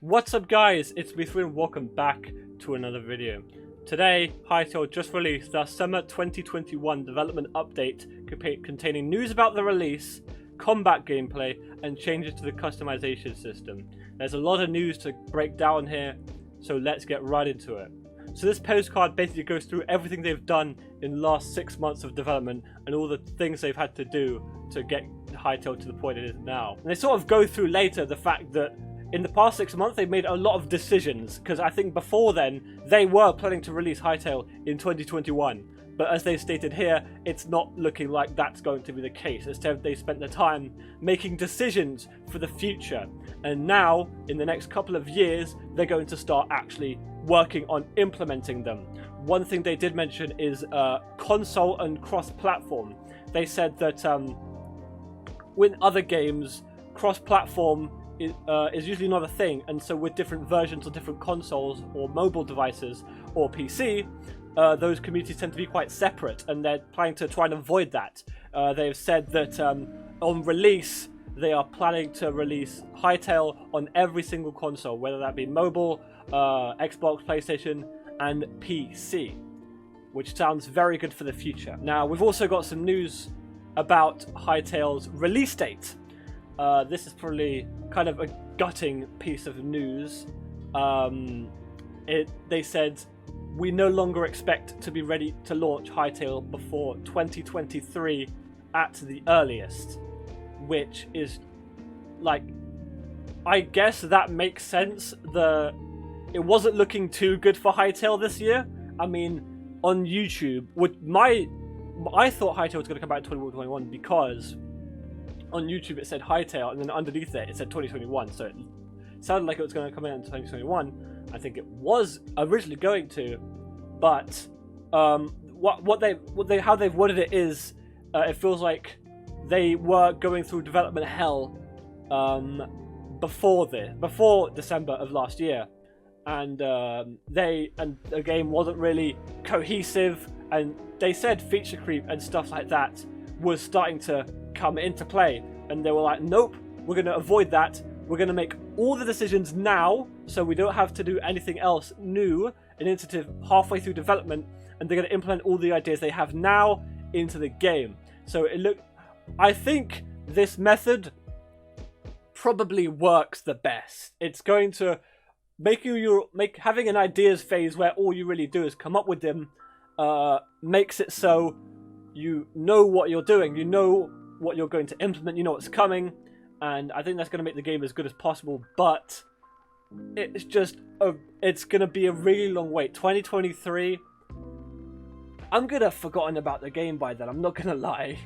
What's up guys, it's me and welcome back to another video. Today, Hytale just released their summer 2021 development update containing news about the release, combat gameplay, and changes to the customization system. There's a lot of news to break down here, so let's get right into it. So this postcard basically goes through everything they've done in the last 6 months of development and all the things they've had to do to get Hytale to the point it is now. And they sort of go through later the fact that in the past 6 months they've made a lot of decisions, because I think before then they were planning to release Hytale in 2021. But as they stated here, it's not looking like that's going to be the case. Instead, they spent the time making decisions for the future. And now, in the next couple of years, they're going to start actually working on implementing them. One thing they did mention is console and cross-platform. They said that with other games, cross-platform is usually not a thing. And so with different versions of different consoles or mobile devices or PC, those communities tend to be quite separate, and they're planning to try and avoid that. They've said that on release, they are planning to release Hytale on every single console, whether that be mobile, Xbox, PlayStation, and PC, which sounds very good for the future. Now, we've also got some news about Hytale's release date. This is probably kind of a gutting piece of news. They said, we no longer expect to be ready to launch Hytale before 2023 at the earliest, which is like, I guess that makes sense. It wasn't looking too good for Hytale this year. I mean, on YouTube, I thought Hytale was going to come out in 2021 because on YouTube it said Hytale, and then underneath it said 2021, so it sounded like it was going to come out in 2021. I think it was originally going to, but how they've worded it is, it feels like they were going through development hell before December of last year, and the game wasn't really cohesive, and they said feature creep and stuff like that was starting to come into play, and they were like, nope, we're going to avoid that. We're going to make all the decisions now, so we don't have to do anything else new, an initiative halfway through development, and they're going to implement all the ideas they have now into the game. So I think this method probably works the best. It's going to make having an ideas phase where all you really do is come up with them, makes it so you know what you're doing, you know what you're going to implement, you know what's coming. And I think that's going to make the game as good as possible, but it's just, it's going to be a really long wait. 2023, I'm going to have forgotten about the game by then. I'm not going to lie.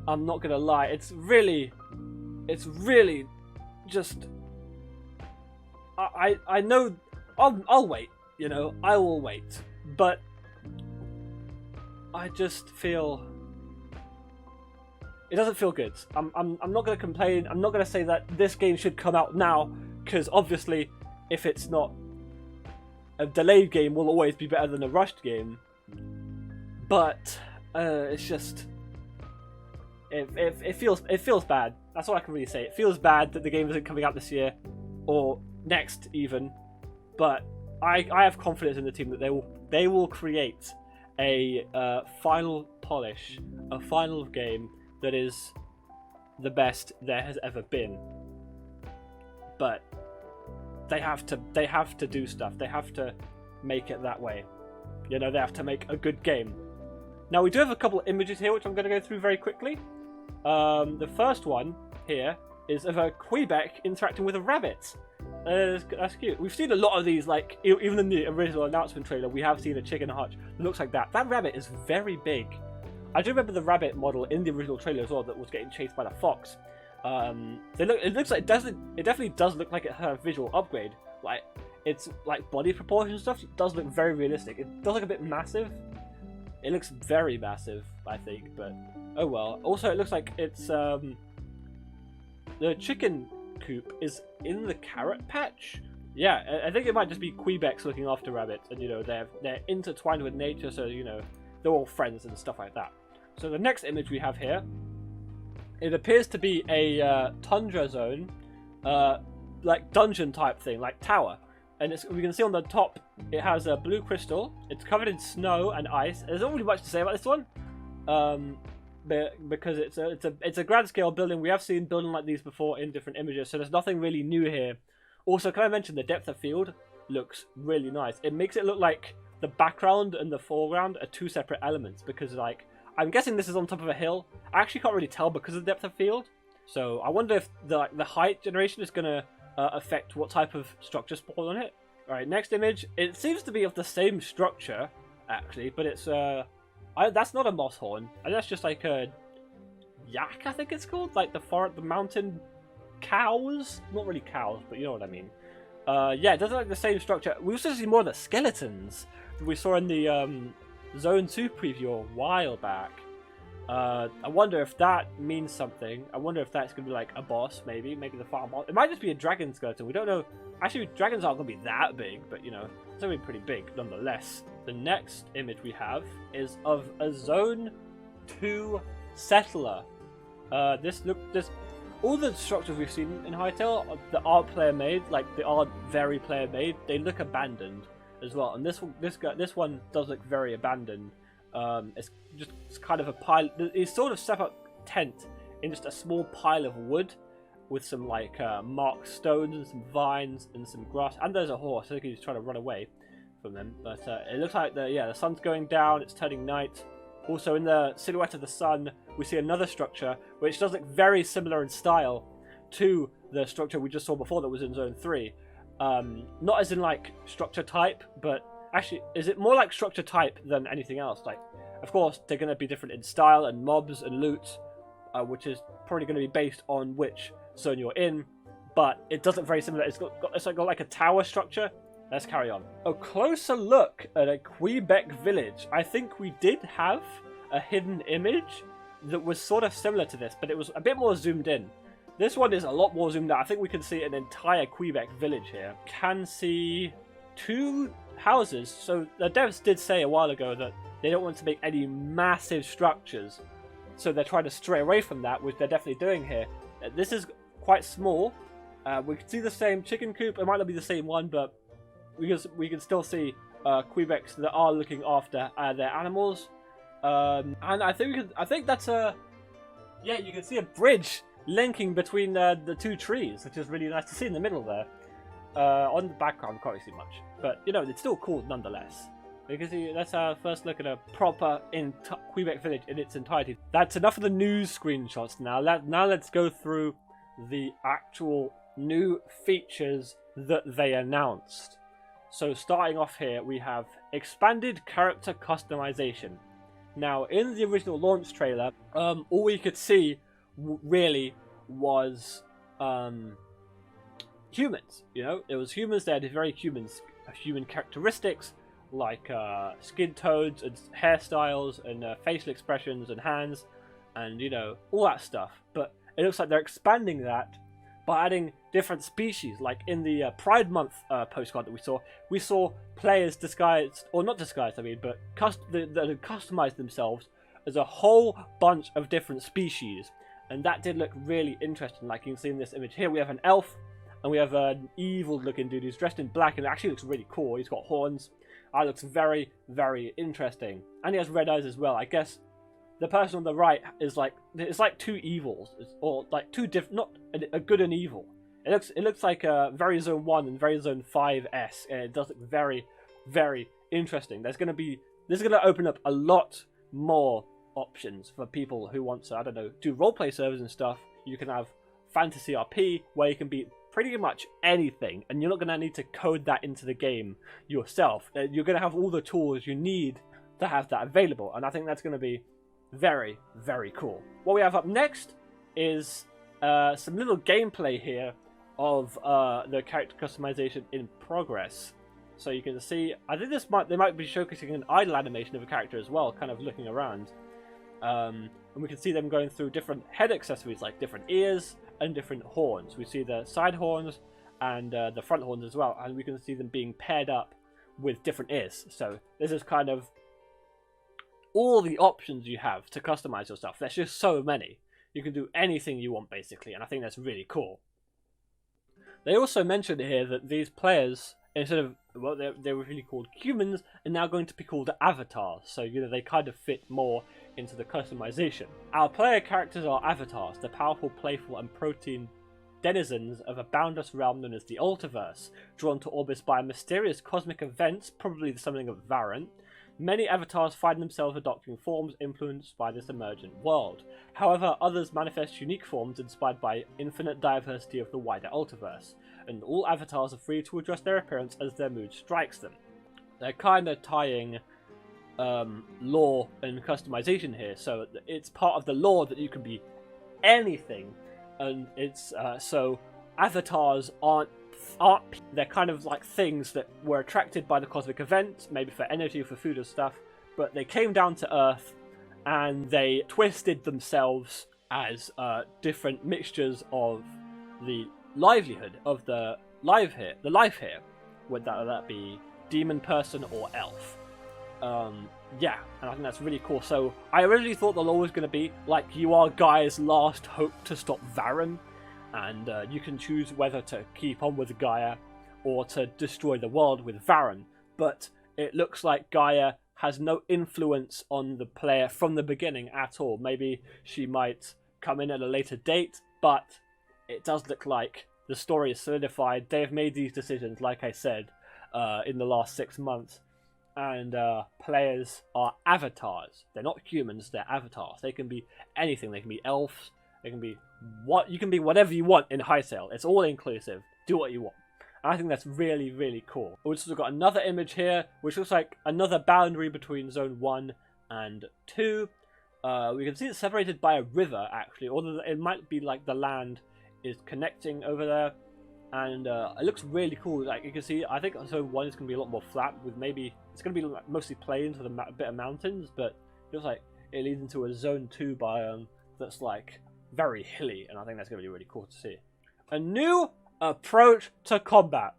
I'm not going to lie. It's really just, I know, I'll wait, you know, I will wait. But I just feel, it doesn't feel good. I'm not going to complain. I'm not going to say that this game should come out now, because obviously if it's not a delayed game, will always be better than a rushed game. But it's just, it feels bad. That's all I can really say. It feels bad that the game isn't coming out this year or next even. But I have confidence in the team that they will create a final polish, a final game that is the best there has ever been. But they have to do stuff. They have to make it that way. You know, they have to make a good game. Now, we do have a couple of images here which I'm going to go through very quickly. The first one here is of a Quebec interacting with a rabbit. That's cute. We've seen a lot of these, like, even in the original announcement trailer, we have seen a chicken hutch that looks like that. That rabbit is very big. I do remember the rabbit model in the original trailer as well that was getting chased by the fox. It looks like it definitely does look like it had a visual upgrade. Like, it's like body proportion stuff. It does look very realistic. It does look a bit massive. It looks very massive, I think, but oh well. Also, it looks like it's the chicken coop is in the carrot patch. Yeah, I think it might just be Quebec's looking after rabbits, and you know they're intertwined with nature, so you know they're all friends and stuff like that. So the next image we have here, it appears to be a tundra zone like dungeon type thing, like tower. And we can see on the top it has a blue crystal. It's covered in snow and ice. There's not really much to say about this one, because it's a grand scale building. We have seen building like these before in different images, so there's nothing really new here. Also, can I mention the depth of field looks really nice. It makes it look like the background and the foreground are two separate elements, because like I'm guessing this is on top of a hill. I actually can't really tell because of the depth of field. So I wonder if the height generation is gonna affect what type of structure spawn on it. All right, next image. It seems to be of the same structure actually, but it's that's not a moss horn. And that's just like a yak, I think it's called, like the mountain cows. Not really cows, but you know what I mean. Yeah, it doesn't look like the same structure. We also see more of the skeletons that we saw in the Zone 2 preview a while back. I wonder if that means something. I wonder if that's going to be like a boss, maybe the farm boss. It might just be a dragon skeleton. We don't know. Actually, dragons aren't going to be that big, but you know, it's going to be pretty big nonetheless. The next image we have is of a Zone 2 settler. All the structures we've seen in Hytale that aren't player made, like they aren't very player made, they look abandoned as well. And this one does look very abandoned. It's kind of a pile. It's sort of set up tent in just a small pile of wood with some like marked stones and some vines and some grass. And there's a horse. I think he's trying to run away from them. But it looks like the sun's going down. It's turning night. Also, in the silhouette of the sun, we see another structure which does look very similar in style to the structure we just saw before that was in Zone 3. Not as in like structure type, but actually, is it more like structure type than anything else? Like, of course, they're going to be different in style and mobs and loot, which is probably going to be based on which zone you're in. But it does look very similar. It's got like a tower structure. Let's carry on. A closer look at a Quebec village. I think we did have a hidden image that was sort of similar to this, but it was a bit more zoomed in. This one is a lot more zoomed out. I think we can see an entire Quebec village here. Can see two houses. So the devs did say a while ago that they don't want to make any massive structures, so they're trying to stray away from that, which they're definitely doing here. This is quite small. We can see the same chicken coop. It might not be the same one, but we can still see Quebecs that are looking after their animals. And I think that's a you can see a bridge linking between the two trees, which is really nice to see in the middle there. On the background, we can't really see much, but you know, it's still cool nonetheless. Because that's our first look at a proper Quebec village in its entirety. That's enough of the news screenshots now. Now let's go through the actual new features that they announced. So starting off here, we have expanded character customization. Now, in the original launch trailer, all we could see really was humans. You know, it was humans. They had very human characteristics, like skin tones and hairstyles and facial expressions and hands and, you know, all that stuff. But it looks like they're expanding that by adding different species. Like in the Pride Month postcard that we saw players disguised, or not disguised, I mean, but that had customized themselves as a whole bunch of different species. And that did look really interesting. Like you can see in this image here, we have an elf and we have an evil looking dude who's dressed in black, and it actually looks really cool. He's got horns. That looks very, very interesting. And he has red eyes as well. I guess the person on the right is like, it's like two evils, or like two different, not a good and evil. It looks like very Zone 1 and very Zone 5-esque, and it does look very, very interesting. This is going to open up a lot more options for people who want to, I don't know, do roleplay servers and stuff. You can have fantasy RP where you can be pretty much anything, and you're not going to need to code that into the game yourself. You're going to have all the tools you need to have that available, and I think that's going to be very, very cool. What we have up next is some little gameplay here of the character customization in progress. So you can see, I think they might be showcasing an idle animation of a character as well, kind of looking around. And we can see them going through different head accessories, like different ears and different horns. We see the side horns and the front horns as well, and we can see them being paired up with different ears. So this is kind of all the options you have to customize yourself. There's just so many. You can do anything you want basically, and I think that's really cool. They also mentioned here that these players, instead of, well, they were really called humans, are now going to be called avatars. So, you know, they kind of fit more into the customization. Our player characters are avatars, the powerful, playful, and protein denizens of a boundless realm known as the Ultiverse, drawn to orbits by a mysterious cosmic event, probably the summoning of Varen. Many avatars find themselves adopting forms influenced by this emergent world. However, others manifest unique forms inspired by infinite diversity of the wider Ultiverse, and all avatars are free to adjust their appearance as their mood strikes them. They're kind of tying lore and customization here, so it's part of the lore that you can be anything, and it's so avatars aren't they're kind of like things that were attracted by the cosmic event, maybe for energy, for food or stuff, but they came down to Earth and they twisted themselves as different mixtures of the livelihood of the life here, would that be demon, person, or elf. Yeah, and I think that's really cool. So I originally thought the lore was going to be like, you are Gaia's last hope to stop Varen, and you can choose whether to keep on with Gaia or to destroy the world with Varen. But it looks like Gaia has no influence on the player from the beginning at all. Maybe she might come in at a later date, but it does look like the story is solidified. They have made these decisions, like I said, in the last 6 months. And players are avatars. They're not humans, they're avatars. They can be anything. They can be elves. They can be you can be whatever you want in Hytale. It's all inclusive. Do what you want. And I think that's really, really cool. We've also got another image here, which looks like another boundary between Zone 1 and 2. We can see it's separated by a river, actually. Although it might be like the land is connecting over there. And it looks really cool. Like you can see, I think Zone 1 is going to be a lot more flat, with maybe it's going to be like mostly plains with a bit of mountains, but it looks like it leads into a Zone 2 biome that's like very hilly, and I think that's going to be really cool to see. A new approach to combat.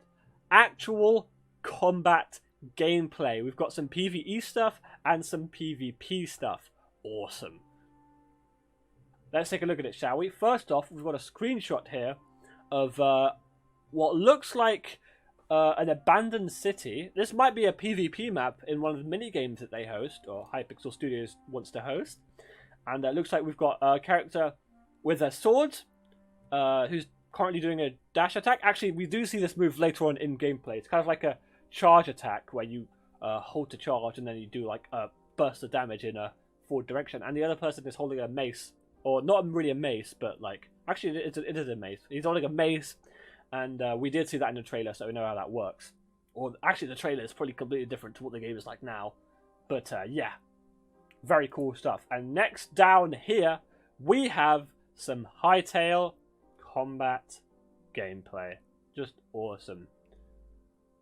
Actual combat gameplay. We've got some PvE stuff and some PvP stuff. Awesome. Let's take a look at it, shall we? First off, we've got a screenshot here of what looks like an abandoned city. This might be a PvP map in one of the mini games that they host, or Hypixel Studios wants to host. And it looks like we've got a character with a sword who's currently doing a dash attack. Actually, we do see this move later on in gameplay. It's kind of like a charge attack where you hold to charge and then you do like a burst of damage in a forward direction. And the other person is holding a mace, or not really a mace, but like, actually it is a mace. He's holding a mace, and we did see that in the trailer, so we know how that works. Or actually the trailer is probably completely different to what the game is like now. But yeah, very cool stuff. And next down here, we have some Hytale combat gameplay. Just awesome.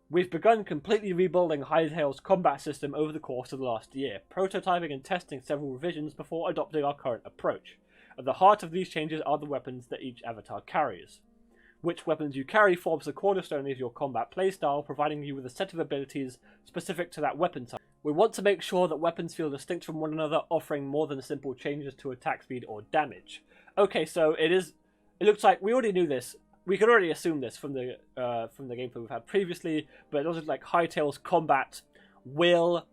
We've begun completely rebuilding Hytale's combat system over the course of the last year, prototyping and testing several revisions before adopting our current approach. At the heart of these changes are the weapons that each avatar carries. Which weapons you carry forms the cornerstone of your combat playstyle, providing you with a set of abilities specific to that weapon type. We want to make sure that weapons feel distinct from one another, offering more than simple changes to attack speed or damage. Okay, so it looks like we already knew this. We could already assume this from the gameplay we've had previously, but it does look like Hytale's combat will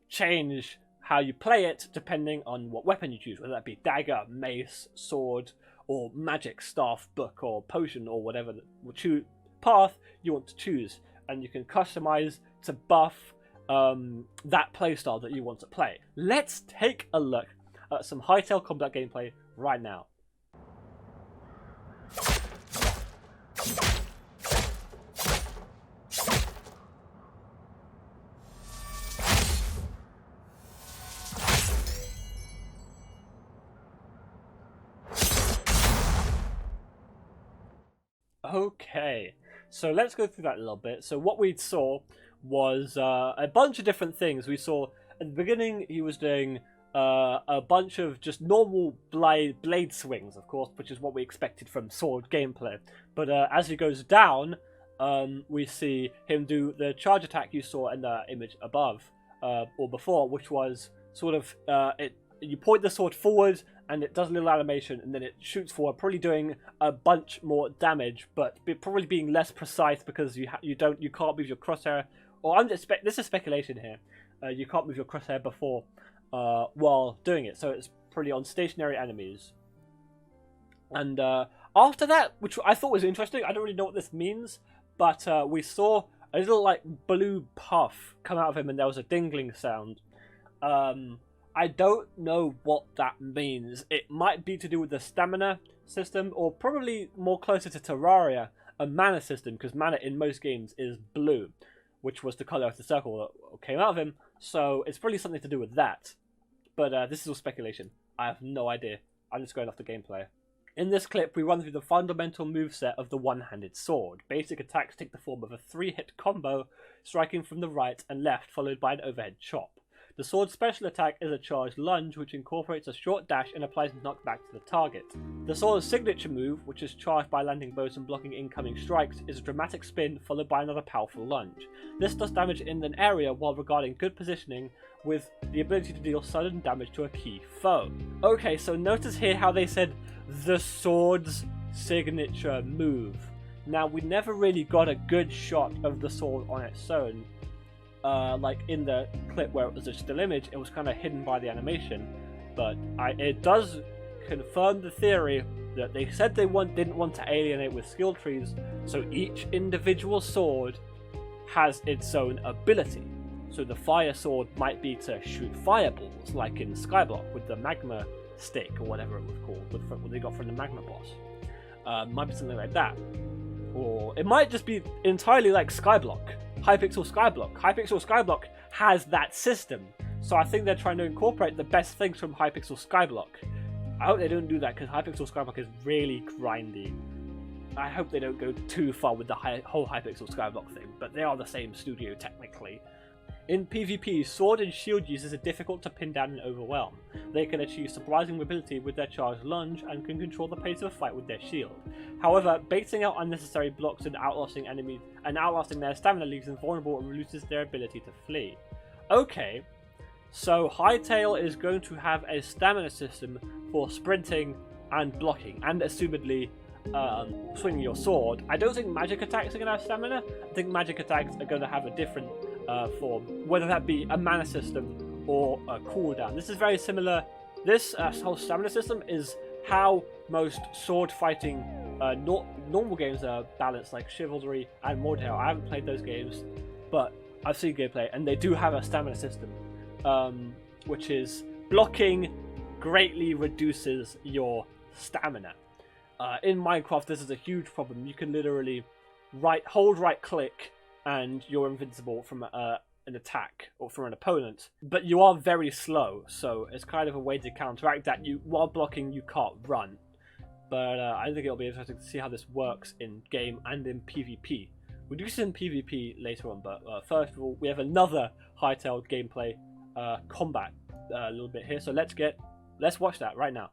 change how you play it depending on what weapon you choose, whether that be dagger, mace, sword, or magic staff, book, or potion, or whatever path you want to choose. And you can customize to buff that playstyle that you want to play. Let's take a look at some Hytale combat gameplay right now. Okay, so let's go through that a little bit. So what we saw was a bunch of different things. We saw at the beginning he was doing a bunch of just normal blade swings, of course, which is what we expected from sword gameplay. But as he goes down, we see him do the charge attack you saw in the image above or before, which was sort of you point the sword forward and it does a little animation, and then it shoots forward, probably doing a bunch more damage, but probably being less precise because you can't move your crosshair. Or this is speculation here. You can't move your crosshair before while doing it, so it's pretty on stationary enemies. And after that, which I thought was interesting, I don't really know what this means, but we saw a little like blue puff come out of him, and there was a dingling sound. I don't know what that means. It might be to do with the stamina system, or probably more closer to Terraria, a mana system, because mana in most games is blue, which was the colour of the circle that came out of him, so it's probably something to do with that. But this is all speculation. I have no idea. I'm just going off the gameplay. In this clip, we run through the fundamental moveset of the one-handed sword. Basic attacks take the form of a 3-hit combo, striking from the right and left, followed by an overhead chop. The sword's special attack is a charged lunge, which incorporates a short dash and applies knockback to the target. The sword's signature move, which is charged by landing blows and blocking incoming strikes, is a dramatic spin followed by another powerful lunge. This does damage in an area while regarding good positioning, with the ability to deal sudden damage to a key foe. Okay, so notice here how they said the sword's signature move. Now, we never really got a good shot of the sword on its own. Like in the clip where it was a still image, it was kind of hidden by the animation, but it does confirm the theory that they said they didn't want to alienate with skill trees, so each individual sword has its own ability. So the fire sword might be to shoot fireballs, like in Skyblock with the magma stick or whatever it was called, what they got from the magma boss. Might be something like that, or it might just be entirely like Skyblock. Hypixel Skyblock. Hypixel Skyblock has that system, so I think they're trying to incorporate the best things from Hypixel Skyblock. I hope they don't do that, because Hypixel Skyblock is really grindy. I hope they don't go too far with the whole Hypixel Skyblock thing, but they are the same studio technically. In PvP, sword and shield users are difficult to pin down and overwhelm. They can achieve surprising mobility with their charged lunge and can control the pace of a fight with their shield. However, baiting out unnecessary blocks and outlasting enemies and outlasting their stamina leaves them vulnerable and reduces their ability to flee. Okay, so Hytale is going to have a stamina system for sprinting and blocking, and assumedly swinging your sword. I don't think magic attacks are going to have stamina. I think magic attacks are going to have a different form, whether that be a mana system or a cooldown. This is very similar. This whole stamina system is how most sword fighting normal games are balanced, like Chivalry and Mortal. I haven't played those games, but I've seen gameplay, and they do have a stamina system, which is blocking greatly reduces your stamina. In Minecraft, this is a huge problem. You can literally hold right click and you're invincible from an attack or from an opponent, but you are very slow, so it's kind of a way to counteract that. While blocking, you can't run. But I think it'll be interesting to see how this works in game and in PvP. We'll do this in PvP later on, but first of all, we have another Hytale gameplay combat a little bit here, so let's watch that right now.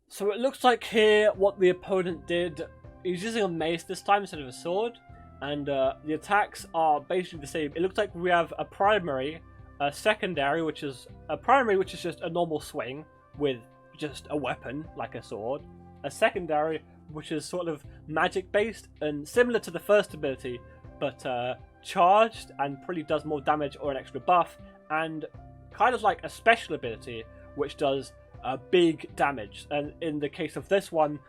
So it looks like here what the opponent did, he's using a mace this time instead of a sword, and the attacks are basically the same. It looks like we have a primary, a secondary, which is just a normal swing with just a weapon like a sword, a secondary which is sort of magic based and similar to the first ability, but charged and probably does more damage or an extra buff, and kind of like a special ability which does big damage. And in the case of this one,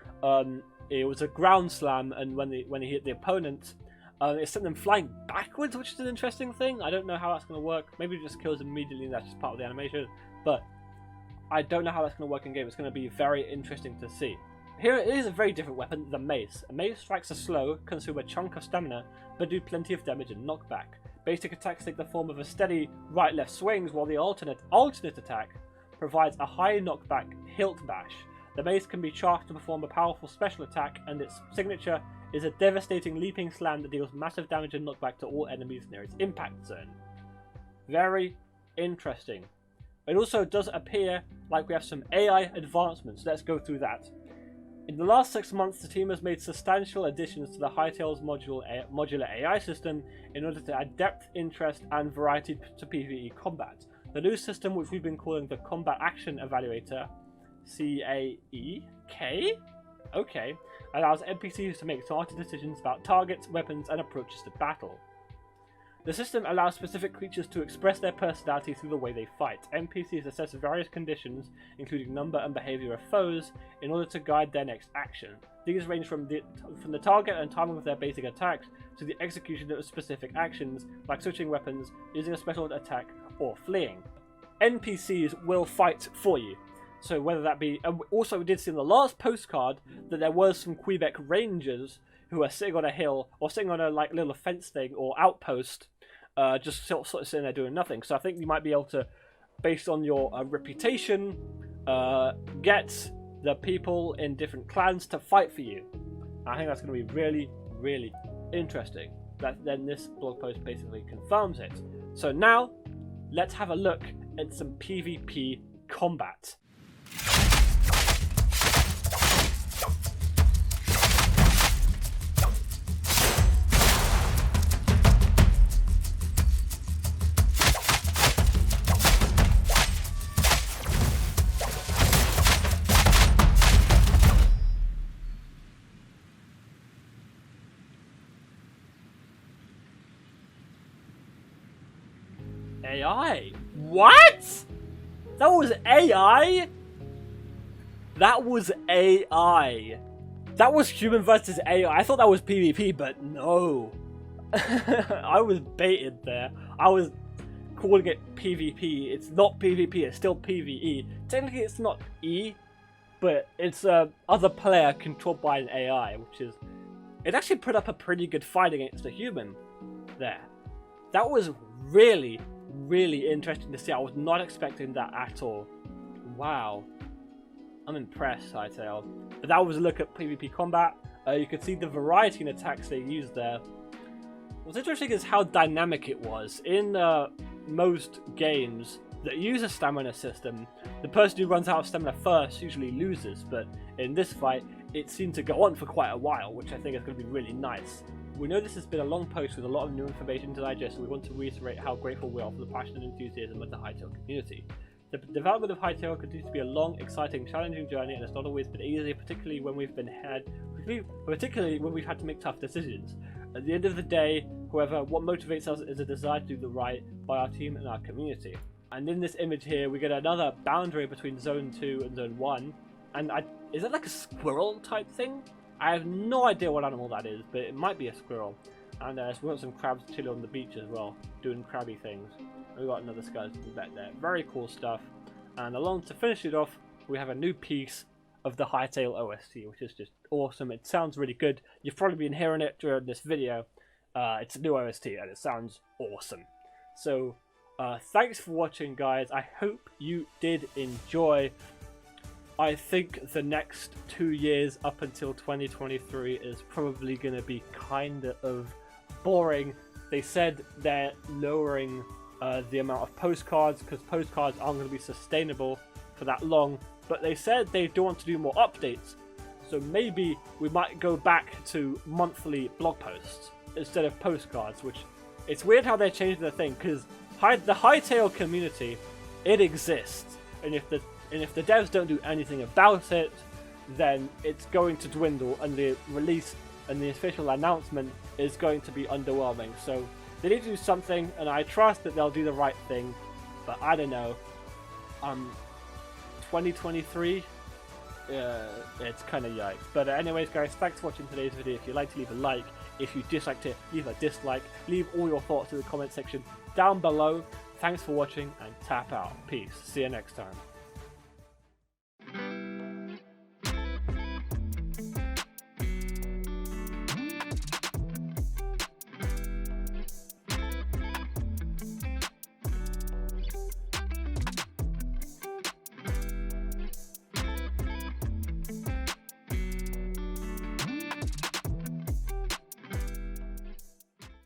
it was a ground slam, and when he hit the opponent, it sent them flying backwards, which is an interesting thing. I don't know how that's going to work. Maybe it just kills immediately and that's just part of the animation, but I don't know how that's going to work in game. It's going to be very interesting to see. Here it is a very different weapon, the mace. A mace strikes are slow, consume a chunk of stamina, but do plenty of damage and knockback. Basic attacks take the form of a steady right-left swings, while the alternate attack provides a high knockback hilt bash. The mace can be charged to perform a powerful special attack, and its signature is a devastating leaping slam that deals massive damage and knockback to all enemies near its impact zone. Very interesting. It also does appear like we have some AI advancements. Let's go through that. In the last 6 months, the team has made substantial additions to the Hytale's modular AI system in order to add depth, interest, and variety to PvE combat. The new system, which we've been calling the Combat Action Evaluator, CAEK, okay, allows NPCs to make smarter decisions about targets, weapons, and approaches to battle. The system allows specific creatures to express their personality through the way they fight. NPCs assess various conditions, including number and behavior of foes, in order to guide their next action. These range from the target and timing of their basic attacks to the execution of specific actions, like switching weapons, using a special attack, or fleeing. NPCs will fight for you. So whether that be... Also, we did see in the last postcard that there was some Quebec Rangers who are sitting on a hill, or sitting on a little fence thing, or outpost, just sort of sitting there doing nothing. So I think you might be able to, based on your reputation, get the people in different clans to fight for you. I think that's going to be really, really interesting. Then this blog post basically confirms it. So now, let's have a look at some PvP combat. AI? What? That was AI? That was AI. That was human versus AI. I thought that was PvP, but no. I was baited there. I was calling it PvP. It's not PvP, it's still PvE. Technically it's not E, but it's other player controlled by an AI, which is... It actually put up a pretty good fight against a human there. That was really, really interesting to see. I was not expecting that at all. Wow. I'm impressed, Hytale. But that was a look at PvP combat. You could see the variety in attacks they used there. What's interesting is how dynamic it was. In most games that use a stamina system, the person who runs out of stamina first usually loses. But in this fight, it seemed to go on for quite a while, which I think is going to be really nice. We know this has been a long post with a lot of new information to digest, so we want to reiterate how grateful we are for the passion and enthusiasm of the Hytale community. The development of Hytale continues to be a long, exciting, challenging journey, and it's not always been easy, particularly when we've had to make tough decisions. At the end of the day, however, what motivates us is a desire to do the right by our team and our community. And in this image here, we get another boundary between Zone 2 and Zone 1. And is that like a squirrel type thing? I have no idea what animal that is, but it might be a squirrel. And so we've got some crabs chilling on the beach as well, doing crabby things. And we've got another skeleton back there. Very cool stuff. And along to finish it off, we have a new piece of the Hytale OST, which is just awesome. It sounds really good. You've probably been hearing it during this video. It's a new OST and it sounds awesome. So thanks for watching, guys. I hope you did enjoy. I think the next 2 years up until 2023 is probably going to be kind of boring. They said they're lowering the amount of postcards because postcards aren't going to be sustainable for that long, but they said they do want to do more updates, so maybe we might go back to monthly blog posts instead of postcards, which it's weird how they changed the thing, because the Hytale community, it exists, and if the devs don't do anything about it, then it's going to dwindle, and the release and the official announcement is going to be underwhelming. So they need to do something, and I trust that they'll do the right thing, but I don't know. 2023, it's kind of yikes. But anyways, guys, thanks for watching today's video. If you liked it, leave a like. If you disliked it, leave a dislike. Leave all your thoughts in the comment section down below. Thanks for watching, and tap out. Peace. See you next time.